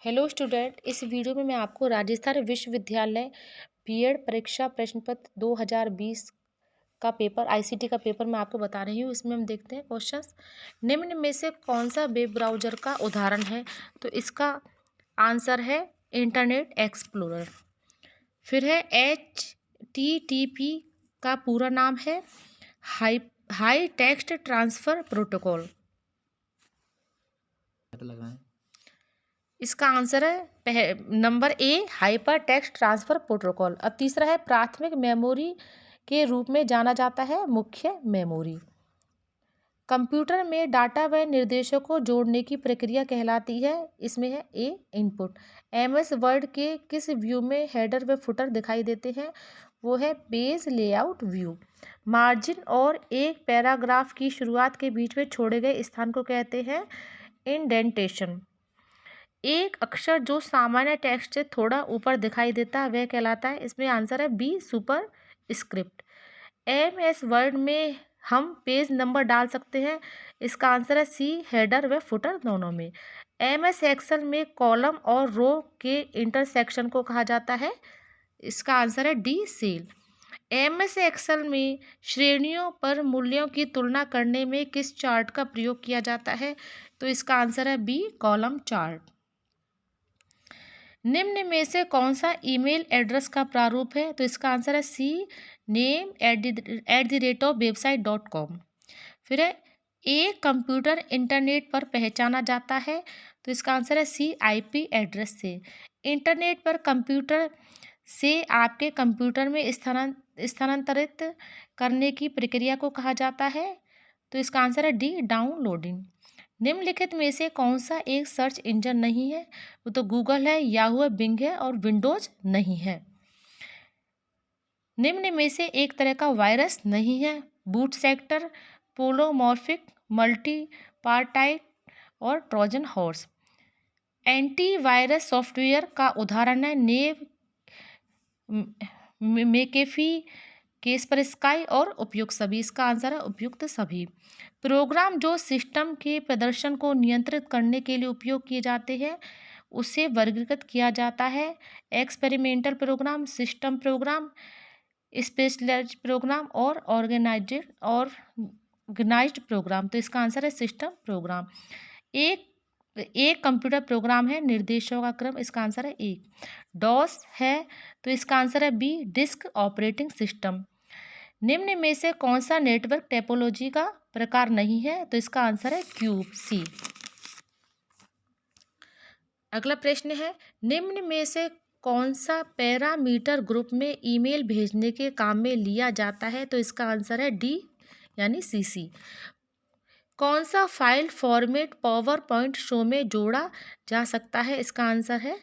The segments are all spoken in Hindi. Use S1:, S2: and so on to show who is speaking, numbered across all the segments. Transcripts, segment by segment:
S1: हेलो स्टूडेंट, इस वीडियो में मैं आपको राजस्थान विश्वविद्यालय बीएड परीक्षा प्रश्न पत्र 2020 का पेपर आईसीटी का पेपर मैं आपको बता रही हूँ। इसमें हम देखते हैं क्वेश्चंस। निम्न में से कौन सा वेब ब्राउज़र का उदाहरण है? तो इसका आंसर है इंटरनेट एक्सप्लोरर। फिर है HTTP का पूरा नाम है हाई टेक्स्ट ट्रांसफ़र प्रोटोकॉल। इसका आंसर है number A hyper text transfer protocol. अब तीसरा है प्राथमिक मेमोरी के रूप में जाना जाता है मुख्य मेमोरी। कंप्यूटर में डाटा व निर्देशों को जोड़ने की प्रक्रिया कहलाती है। इसमें है ए इनपुट। MS वर्ड के किस व्यू में हेडर व फुटर दिखाई देते हैं? वो है पेज लेआउट व्यू। मार्जिन और एक पैराग्राफ की शुरुआत के बीच में छोड़े गए स्थान को कहते हैं इंडेंटेशन। एक अक्षर जो सामान्य टेक्स्ट से थोड़ा ऊपर दिखाई देता है वह कहलाता है। इसमें आंसर है be super script. MS word में हम पेज नंबर डाल सकते हैं। इसका आंसर है सी हेडर व फुटर दोनों में। MS एक्सेल में कॉलम और रो के इंटरसेक्शन को कहा जाता है। इसका आंसर है डी सेल। MS एक्सेल में श्रेणियों पर मूल्यों की तुलना करने में किस चार्ट का प्रयोग किया जाता है? तो इसका आंसर है बी कॉलम चार्ट। निम्न में से कौन सा ईमेल एड्रेस का प्रारूप है? तो इसका आंसर है सी name@website.com। फिर है एक कंप्यूटर इंटरनेट पर पहचाना जाता है। तो इसका आंसर है सी IP एड्रेस से। इंटरनेट पर कंप्यूटर से आपके कंप्यूटर में स्थानांतरित करने की प्रक्रिया को कहा जाता है। तो इसका आंसर है डी डाउनलोडिंग। निम्नलिखित में से कौन सा एक सर्च इंजन नहीं है? वो तो गूगल है, याहू है, बिंग है और विंडोज नहीं है। निम्न में से एक तरह का वायरस नहीं है? बूट सेक्टर, पोलोमॉर्फिक, मल्टीपार्टाइट और ट्रोजन हॉर्स। एंटीवायरस सॉफ्टवेयर का उदाहरण है नेव, मेकेफी, केस्परस्काई और उपयुक्त सभी। इसका आंसर है उपयुक्त सभी। प्रोग्राम जो सिस्टम के प्रदर्शन को नियंत्रित करने के लिए उपयोग किए जाते हैं उसे वर्गीकृत किया जाता है experimental programme, system programme, specialised programme और ऑर्गेनाइज्ड प्रोग्राम। तो इसका आंसर है सिस्टम प्रोग्राम। एक एक कंप्यूटर प्रोग्राम है निर्देशों का क्रम। इसका आंसर है एक। डॉस है तो इसका आंसर है बी डिस्क ऑपरेटिंग सिस्टम। निम्न में से कौन सा नेटवर्क टोपोलॉजी का प्रकार नहीं है? तो इसका आंसर है क्यूब सी। अगला प्रश्न है निम्न में से कौन सा पैरामीटर ग्रुप में ईमेल भेजने के काम में लिया जाता है? तो इसका आंसर है डी यानी CC। कौन सा file format power point show में जोड़ा जा सकता है? इसका आंसर है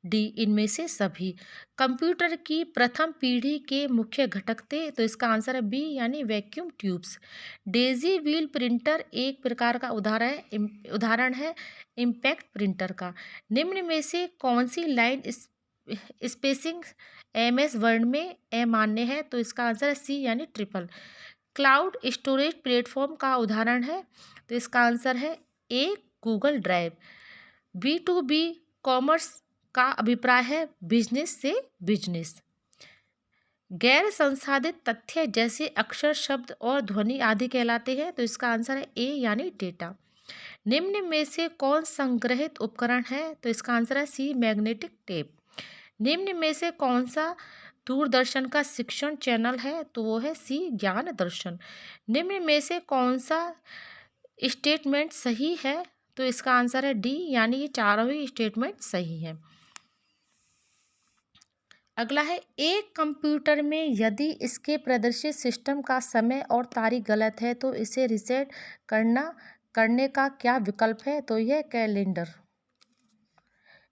S1: डी इनमें से सभी। कंप्यूटर की प्रथम पीढ़ी के मुख्य घटक थे। तो इसका आंसर है बी यानी vacuum tubes. Daisy wheel printer एक प्रकार का उदाहरण है इम्पैक्ट प्रिंटर का। निम्न में से कौन सी लाइन स्पेसिंग MS वर्ड में अमान्य है? तो इसका आंसर है सी यानी ट्रिपल। क्लाउड स्टोरेज प्लेटफॉर्म का उदाहरण है। तो इसका आंसर है ए गूगल ड्राइव। B2B कॉमर्स का अभिप्राय है बिजनेस से बिजनेस। गैर संसाधित तथ्य जैसे अक्षर, शब्द और ध्वनि आदि कहलाते हैं। तो इसका आंसर है ए यानी डेटा। निम्न में से कौन संग्रहित उपकरण है? तो इसका आंसर है सी मैग्नेटिक टेप। निम्न में से कौन सा दूरदर्शन का शिक्षण चैनल है? तो वो है सी ज्ञान दर्शन। निम्न में से कौन सा स्टेटमेंट सही है? तो इसका आंसर है डी यानी ये चारों ही स्टेटमेंट सही हैं। अगला है एक कंप्यूटर में यदि इसके प्रदर्शित सिस्टम का समय और तारीख गलत है तो इसे रीसेट करने का क्या विकल्प है? तो यह कैलेंडर।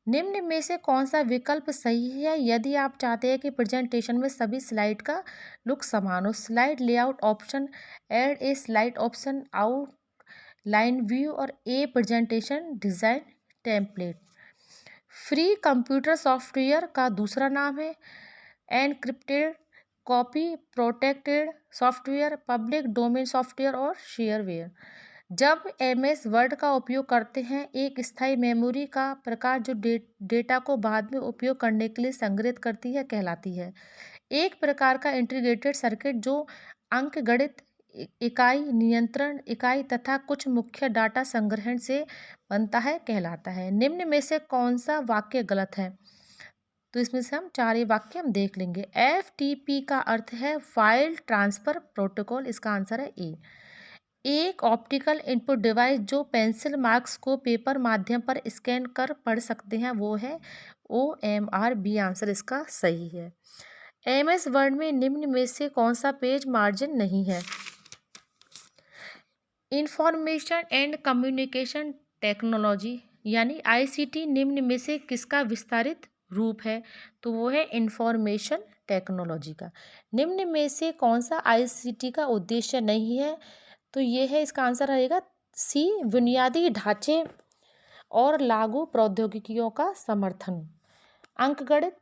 S1: निम्न में से कौन सा विकल्प सही है यदि आप चाहते हैं कि प्रेजेंटेशन में सभी स्लाइड का लुक समान हो? Slide layout option, add a slide option, outline view और a presentation design template. Free computer software का दूसरा नाम है encrypted, copy protected software, public domain software और शेयरवेयर। जब MS वर्ड का उपयोग करते हैं, एक स्थायी मेमोरी का प्रकार जो डेटा को बाद में उपयोग करने के लिए संग्रहित करती है कहलाती है। एक प्रकार का इंटीग्रेटेड सर्किट जो अंकगणित इकाई, नियंत्रण इकाई तथा कुछ मुख्य डाटा संग्रहण से बनता है कहलाता है। निम्न में से कौन सा वाक्य गलत है? तो इसमें से हम 4 वाक्य हम देख लेंगे। FTP का अर्थ है फाइल ट्रांसफर प्रोटोकॉल, इसका आंसर है ए। एक ऑप्टिकल इनपुट डिवाइस जो पेंसिल मार्क्स को पेपर माध्यम पर स्कैन कर पढ़ सकते हैं वो है OMR, बी आंसर इसका सही है। MS वर्ड में निम्न में से कौन सा पेज मार्जिन नहीं है? इंफॉर्मेशन एंड कम्युनिकेशन टेक्नोलॉजी यानी ICT निम्न में से किसका विस्तारित रूप है? तो वो है इंफॉर्मेशन टेक्नोलॉजी का। निम्न में से कौन सा ICT का उद्देश्य नहीं है? तो ये है, इसका आंसर रहेगा सी, बुनियादी ढांचे और लागू प्रौद्योगिकियों का समर्थन। अंकगणित,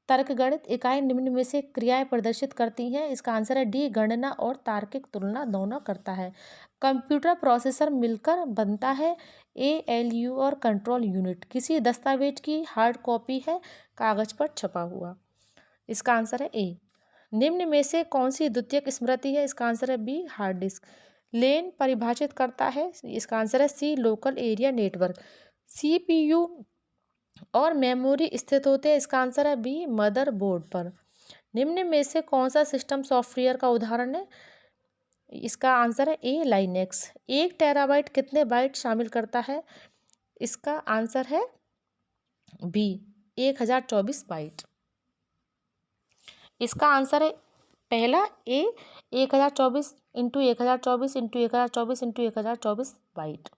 S1: तर्कगणित इकाई निम्न में से क्रियाएं प्रदर्शित करती हैं, इसका आंसर है डी, गणना और तार्किक तुलना दोनों करता है। कंप्यूटर प्रोसेसर मिलकर बनता है ALU और कंट्रोल यूनिट किसी दस्तावेज की हार्ड कॉपी है कागज पर छपा हुआ, इसका आंसर है ए। निम्न में से कौन सी द्वितीयक स्मृति है? इसका आंसर है बी, हार्ड डिस्क। लेन परिभाषित करता है, इसका आंसर है सी, लोकल एरिया नेटवर्क। CPU और मेमोरी स्थित होते हैं, इसका आंसर है बी, मदरबोर्ड पर। निम्न में से कौन सा सिस्टम सॉफ्टवेयर का उदाहरण है? इसका आंसर है ए, लाइनेक्स। 1 टेराबाइट कितने बाइट शामिल करता है? इसका आंसर है बी, 1024 बाइट। इसका आंसर है पहला ए, 1024 इंटू 1024 इंटू 1024 इंटू 1024 बाइट।